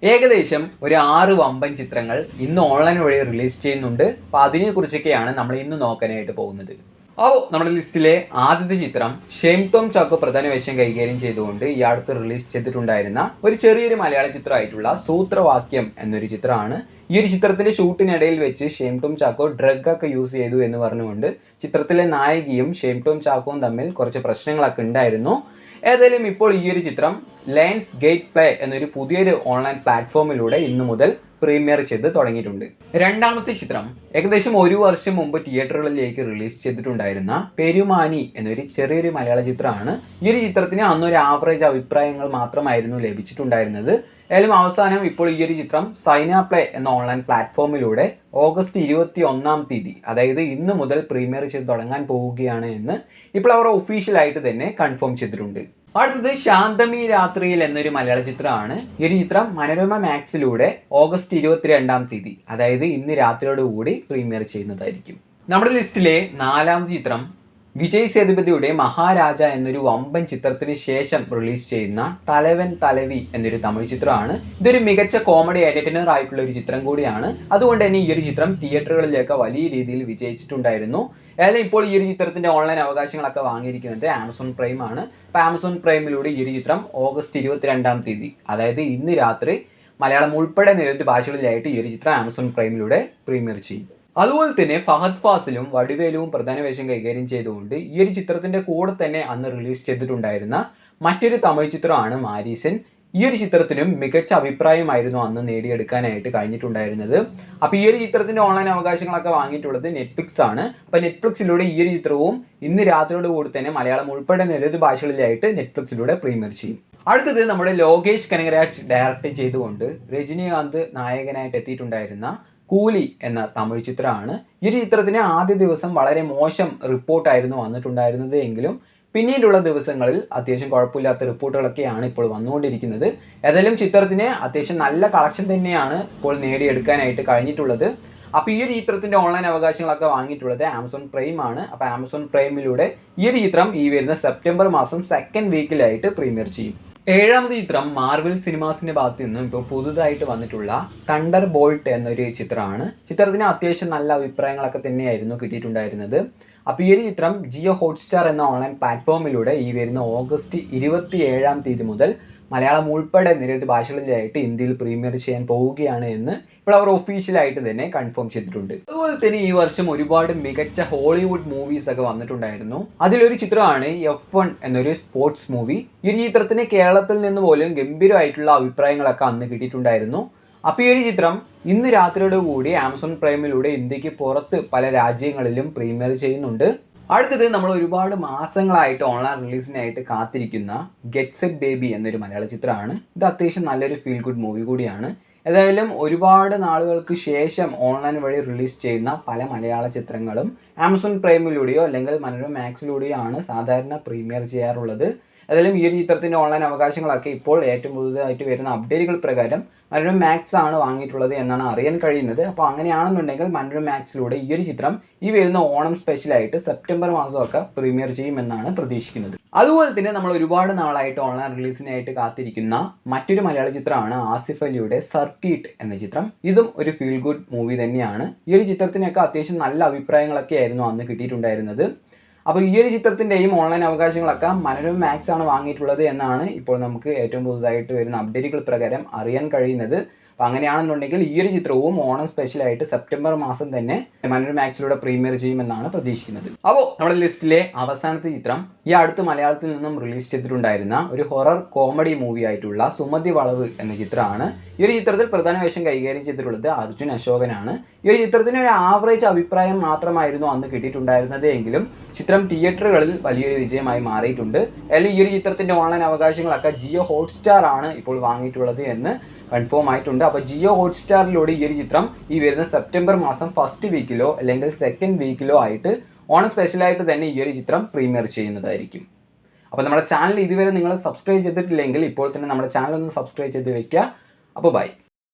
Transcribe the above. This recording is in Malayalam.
ഏകദേശം ഒരു 6 വമ്പൻ ചിത്രങ്ങൾ ഇന്ന് ഓൺലൈൻ വഴി റിലീസ് ചെയ്യുന്നുണ്ട്. അപ്പോൾ അതിനെക്കുറിച്ചൊക്കെയാണ് നമ്മൾ ഇന്ന് നോക്കാനായിട്ട് പോകുന്നത്. അപ്പോൾ നമ്മുടെ ലിസ്റ്റിലെ ആദ്യത്തെ ചിത്രം ഷെയ്ൻ ടോം ചാക്കോ പ്രധാന വേഷം കൈകാര്യം ചെയ്തുകൊണ്ട് ഈ അടുത്ത് റിലീസ് ചെയ്തിട്ടുണ്ടായിരുന്ന ഒരു ചെറിയൊരു മലയാള ചിത്രമായിട്ടുള്ള സൂത്രവാക്യം എന്നൊരു ചിത്രമാണ്. ഈ ഒരു ചിത്രത്തിന്റെ ഷൂട്ടിനിടയിൽ വെച്ച് ഷെയ്ൻ ടോം ചാക്കോ ഡ്രഗ് ഒക്കെ യൂസ് ചെയ്തു എന്ന് പറഞ്ഞുകൊണ്ട് ചിത്രത്തിലെ നായികയും ഷെയ്ൻ ടോം ചാക്കോയും തമ്മിൽ കുറച്ച് പ്രശ്നങ്ങളൊക്കെ ഉണ്ടായിരുന്നു. ഏതായാലും ഇപ്പോൾ ഈ ഒരു ചിത്രം ലയൺസ് ഗേറ്റ് പ്ലേ എന്നൊരു പുതിയൊരു ഓൺലൈൻ പ്ലാറ്റ്ഫോമിലൂടെ ഇന്നു മുതൽ പ്രീമിയർ ചെയ്ത് തുടങ്ങിയിട്ടുണ്ട്. രണ്ടാമത്തെ ചിത്രം ഏകദേശം ഒരു വർഷം മുമ്പ് തിയേറ്ററുകളിലേക്ക് റിലീസ് ചെയ്തിട്ടുണ്ടായിരുന്ന പെരുമാനി എന്നൊരു ചെറിയൊരു മലയാള ചിത്രമാണ്. ഈ ഒരു ചിത്രത്തിന് അന്നൊരു ആവറേജ് അഭിപ്രായങ്ങൾ മാത്രമായിരുന്നു ലഭിച്ചിട്ടുണ്ടായിരുന്നത്. ഏതായാലും അവസാനം ഇപ്പോൾ ഈ ഒരു ചിത്രം സൈന പ്ലേ എന്ന ഓൺലൈൻ പ്ലാറ്റ്ഫോമിലൂടെ ഓഗസ്റ്റ് 21 അതായത് ഇന്ന് മുതൽ പ്രീമിയർ ചെയ്ത് തുടങ്ങാൻ പോവുകയാണ് എന്ന് ഇപ്പോൾ അവർ ഒഫീഷ്യലായിട്ട് തന്നെ കൺഫേം ചെയ്തിട്ടുണ്ട്. അടുത്തത് ശാന്തമി രാത്രിയിൽ എന്നൊരു മലയാള ചിത്രമാണ്. ഈ ഒരു ചിത്രം മനോരമ മാക്സിലൂടെ ഓഗസ്റ്റ് 22 അതായത് ഇന്ന് രാത്രിയോടുകൂടി പ്രീമിയർ ചെയ്യുന്നതായിരിക്കും. നമ്മുടെ ലിസ്റ്റിലെ നാലാമത്തെ ചിത്രം വിജയ് സേതുപതിയുടെ മഹാരാജ എന്നൊരു വമ്പൻ ചിത്രത്തിന് ശേഷം റിലീസ് ചെയ്യുന്ന തലവൻ തലവി എന്നൊരു തമിഴ് ചിത്രമാണ്. ഇതൊരു മികച്ച കോമഡി എന്റർടൈനർ ആയിട്ടുള്ള ഒരു ചിത്രം കൂടിയാണ്. അതുകൊണ്ട് തന്നെ ഈ ഒരു ചിത്രം തിയേറ്ററുകളിലേക്ക് വലിയ രീതിയിൽ വിജയിച്ചിട്ടുണ്ടായിരുന്നു. ഏതായാലും ഇപ്പോൾ ഈ ഒരു ചിത്രത്തിന്റെ ഓൺലൈൻ അവകാശങ്ങളൊക്കെ വാങ്ങിയിരിക്കുന്നത് ആമസോൺ പ്രൈം ആണ്. അപ്പോൾ ആമസോൺ പ്രൈമിലൂടെ ഈ ഒരു ചിത്രം ഓഗസ്റ്റ് 22 അതായത് ഇന്ന് രാത്രി മലയാളം ഉൾപ്പെടെ നിരവധി ഭാഷകളിലായിട്ട് ഈ ഒരു ചിത്രം ആമസോൺ പ്രൈമിലൂടെ പ്രീമിയർ ചെയ്യും. അതുപോലെ തന്നെ ഫഹദ് ഫാസിലും വടിവേലുവും പ്രധാന വേഷം കൈകാര്യം ചെയ്തുകൊണ്ട് ഈ ഒരു ചിത്രത്തിന്റെ കൂടെ തന്നെ അന്ന് റിലീസ് ചെയ്തിട്ടുണ്ടായിരുന്ന മറ്റൊരു തമിഴ് ചിത്രമാണ് മാരീസൻ. ഈ ഒരു ചിത്രത്തിനും മികച്ച അഭിപ്രായമായിരുന്നു അന്ന് നേടിയെടുക്കാനായിട്ട് കഴിഞ്ഞിട്ടുണ്ടായിരുന്നത്. അപ്പോൾ ഈ ഒരു ചിത്രത്തിന്റെ ഓൺലൈൻ അവകാശങ്ങളൊക്കെ വാങ്ങിയിട്ടുള്ളത് നെറ്റ്ഫ്ലിക്സ് ആണ്. അപ്പോൾ നെറ്റ്ഫ്ലിക്സിലൂടെ ഈ ഒരു ചിത്രവും ഇന്ന് രാത്രിയോട് കൂടി തന്നെ മലയാളം ഉൾപ്പെടെ നിരവധി ഭാഷകളിലായിട്ട് നെറ്റ്ഫ്ലിക്സിലൂടെ പ്രീമിയർ ചെയ്യും. അടുത്തത് നമ്മുടെ ലോകേഷ് കനകരാജ് ഡയറക്റ്റ് ചെയ്തുകൊണ്ട് രജനീകാന്ത് നായകനായിട്ട് എത്തിയിട്ടുണ്ടായിരുന്ന കൂലി എന്ന തമിഴ് ചിത്രമാണ്. ഈ ഒരു ചിത്രത്തിന് ആദ്യ ദിവസം വളരെ മോശം റിപ്പോർട്ടായിരുന്നു വന്നിട്ടുണ്ടായിരുന്നത് എങ്കിലും പിന്നീടുള്ള ദിവസങ്ങളിൽ അത്യാവശ്യം കുഴപ്പമില്ലാത്ത റിപ്പോർട്ടുകളൊക്കെയാണ് ഇപ്പോൾ വന്നുകൊണ്ടിരിക്കുന്നത്. ഏതായാലും ചിത്രത്തിന് അത്യാവശ്യം നല്ല കളക്ഷൻ തന്നെയാണ് ഇപ്പോൾ നേടിയെടുക്കാനായിട്ട് കഴിഞ്ഞിട്ടുള്ളത്. അപ്പോൾ ഈ ഒരു ചിത്രത്തിന്റെ ഓൺലൈൻ അവകാശങ്ങളൊക്കെ വാങ്ങിയിട്ടുള്ളത് ആമസോൺ പ്രൈം ആണ്. അപ്പോൾ ആമസോൺ പ്രൈമിലൂടെ ഈ ഒരു ചിത്രം ഈ വരുന്ന സെപ്റ്റംബർ മാസം 2nd വീക്കിലായിട്ട് പ്രീമിയർ ചെയ്യും. ഏഴാമത്തെ ചിത്രം മാർവൽ സിനിമാസിന്റെ ഭാഗത്ത് നിന്നും ഇപ്പോൾ പുതുതായിട്ട് വന്നിട്ടുള്ള തണ്ടർ ബോൾട്ട് എന്നൊരു ചിത്രമാണ്. ചിത്രത്തിന് അത്യാവശ്യം നല്ല അഭിപ്രായങ്ങളൊക്കെ തന്നെയായിരുന്നു കിട്ടിയിട്ടുണ്ടായിരുന്നത്. അപ്പോൾ ഈ ഒരു ചിത്രം ജിയോ ഹോട്ട്സ്റ്റാർ എന്ന ഓൺലൈൻ പ്ലാറ്റ്ഫോമിലൂടെ ഈ വരുന്ന ഓഗസ്റ്റ് 27 മുതൽ മലയാളം ഉൾപ്പെടെ നിരവധി ഭാഷകളിലായിട്ട് ഇന്ത്യയിൽ പ്രീമിയർ ചെയ്യാൻ പോവുകയാണ് എന്ന് ഇപ്പോൾ അവർ ഒഫീഷ്യലായിട്ട് തന്നെ കൺഫേം ചെയ്തിട്ടുണ്ട്. അതുപോലെ തന്നെ ഈ വർഷം ഒരുപാട് മികച്ച ഹോളിവുഡ് മൂവീസ് ഒക്കെ വന്നിട്ടുണ്ടായിരുന്നു. അതിലൊരു ചിത്രമാണ് F1 എന്നൊരു സ്പോർട്സ് മൂവി. ഈ ഒരു ചിത്രത്തിന് കേരളത്തിൽ നിന്ന് പോലും ഗംഭീരമായിട്ടുള്ള അഭിപ്രായങ്ങളൊക്കെ അന്ന് കിട്ടിയിട്ടുണ്ടായിരുന്നു. അപ്പോൾ ഈ ഒരു ചിത്രം ഇന്ന് രാത്രിയോട് കൂടി ആമസോൺ പ്രൈമിലൂടെ ഇന്ത്യക്ക് പുറത്ത് പല രാജ്യങ്ങളിലും പ്രീമിയർ ചെയ്യുന്നുണ്ട്. അടുത്തത് നമ്മൾ ഒരുപാട് മാസങ്ങളായിട്ട് ഓൺലൈൻ റിലീസിനായിട്ട് കാത്തിരിക്കുന്ന ഗെറ്റ് സെറ്റ് ബേബി എന്നൊരു മലയാള ചിത്രമാണ്. ഇത് അത്യാവശ്യം നല്ലൊരു ഫീൽ ഗുഡ് മൂവി കൂടിയാണ്. ഏതായാലും ഒരുപാട് നാളുകൾക്ക് ശേഷം ഓൺലൈൻ വഴി റിലീസ് ചെയ്യുന്ന പല മലയാള ചിത്രങ്ങളും ആമസോൺ പ്രൈമിലൂടെയോ അല്ലെങ്കിൽ മനോരമ മാക്സിലൂടെയോ ആണ് സാധാരണ പ്രീമിയർ ചെയ്യാറുള്ളത്. ഏതായാലും ഈ ഒരു ചിത്രത്തിൻ്റെ ഓൺലൈൻ അവകാശങ്ങളൊക്കെ ഇപ്പോൾ ഏറ്റവും പുതുതായിട്ട് വരുന്ന അപ്ഡേറ്റുകൾ പ്രകാരം മനോരമ മാക്സ് ആണ് വാങ്ങിയിട്ടുള്ളത് എന്നാണ് അറിയാൻ കഴിയുന്നത്. അപ്പോൾ അങ്ങനെയാണെന്നുണ്ടെങ്കിൽ മനോരമ മാക്സിലൂടെ ഈ ഒരു ചിത്രം ഈ വരുന്ന ഓണം സ്പെഷ്യലായിട്ട് സെപ്റ്റംബർ മാസമൊക്കെ പ്രീമിയർ ചെയ്യുമെന്നാണ് പ്രതീക്ഷിക്കുന്നത്. അതുപോലെ തന്നെ നമ്മൾ ഒരുപാട് നാളായിട്ട് ഓൺലൈൻ റിലീസിനായിട്ട് കാത്തിരിക്കുന്ന മറ്റൊരു മലയാള ചിത്രമാണ് ആസിഫ് അലിയുടെ സർക്കിട്ട് എന്ന ചിത്രം. ഇതും ഒരു ഫീൽ ഗുഡ് മൂവി തന്നെയാണ്. ഈ ഒരു ചിത്രത്തിനൊക്കെ അത്യാവശ്യം നല്ല അഭിപ്രായങ്ങളൊക്കെ ആയിരുന്നു അന്ന് കിട്ടിയിട്ടുണ്ടായിരുന്നത്. അപ്പോൾ ഈ ഒരു ചിത്രത്തിൻ്റെയും ഓൺലൈൻ അവകാശങ്ങളൊക്കെ മനോരമ മാക്സ് ആണ് വാങ്ങിയിട്ടുള്ളത് എന്നാണ് ഇപ്പോൾ നമുക്ക് ഏറ്റവും പുതുതായിട്ട് വരുന്ന അപ്ഡേറ്റുകൾ പ്രകാരം അറിയാൻ കഴിയുന്നത്. അപ്പോൾ അങ്ങനെയാണെന്നുണ്ടെങ്കിൽ ഈ ഒരു ചിത്രവും ഓണം സ്പെഷ്യലായിട്ട് സെപ്റ്റംബർ മാസം തന്നെ മനോരമ മാക്സിലൂടെ പ്രീമിയർ ചെയ്യുമെന്നാണ് പ്രതീക്ഷിക്കുന്നത്. അപ്പോൾ നമ്മുടെ ലിസ്റ്റിലെ അവസാനത്തെ ചിത്രം ഈ അടുത്ത് മലയാളത്തിൽ നിന്നും റിലീസ് ചെയ്തിട്ടുണ്ടായിരുന്ന ഒരു ഹൊറർ കോമഡി മൂവി ആയിട്ടുള്ള സുമതി വളവ് എന്ന ചിത്രമാണ്. ഈ ഒരു ചിത്രത്തിൽ പ്രധാന വേഷം കൈകാര്യം ചെയ്തിട്ടുള്ളത് അർജുൻ അശോകനാണ്. ഈ ഒരു ചിത്രത്തിന് ഒരു ആവറേജ് അഭിപ്രായം മാത്രമായിരുന്നു അന്ന് കിട്ടിയിട്ടുണ്ടായിരുന്നത് എങ്കിലും ചിത്രം തിയേറ്ററുകളിൽ വലിയൊരു വിജയമായി മാറിയിട്ടുണ്ട്. അല്ലെങ്കിൽ ഈ ഒരു ചിത്രത്തിന്റെ ഓൺലൈൻ അവകാശങ്ങളൊക്കെ ജിയോ ഹോട്ട്സ്റ്റാർ ആണ് ഇപ്പോൾ വാങ്ങിയിട്ടുള്ളത് എന്ന് കൺഫേം ആയിട്ടുണ്ട്. അപ്പോൾ ജിയോ ഹോട്ട്സ്റ്റാറിലൂടെ ഈ ഒരു ചിത്രം ഈ വരുന്ന സെപ്റ്റംബർ മാസം 1st വീക്കിലോ അല്ലെങ്കിൽ 2nd വീക്കിലോ ആയിട്ട് ഓണം സ്പെഷ്യലായിട്ട് തന്നെ ഈ ഒരു ചിത്രം പ്രീമിയർ ചെയ്യുന്നതായിരിക്കും. അപ്പോൾ നമ്മുടെ ചാനൽ ഇതുവരെ നിങ്ങൾ സബ്സ്ക്രൈബ് ചെയ്തിട്ടില്ലെങ്കിൽ ഇപ്പോൾ തന്നെ നമ്മുടെ ചാനൽ ഒന്ന് സബ്സ്ക്രൈബ് ചെയ്ത് വെക്കുക. അപ്പോൾ ബൈ.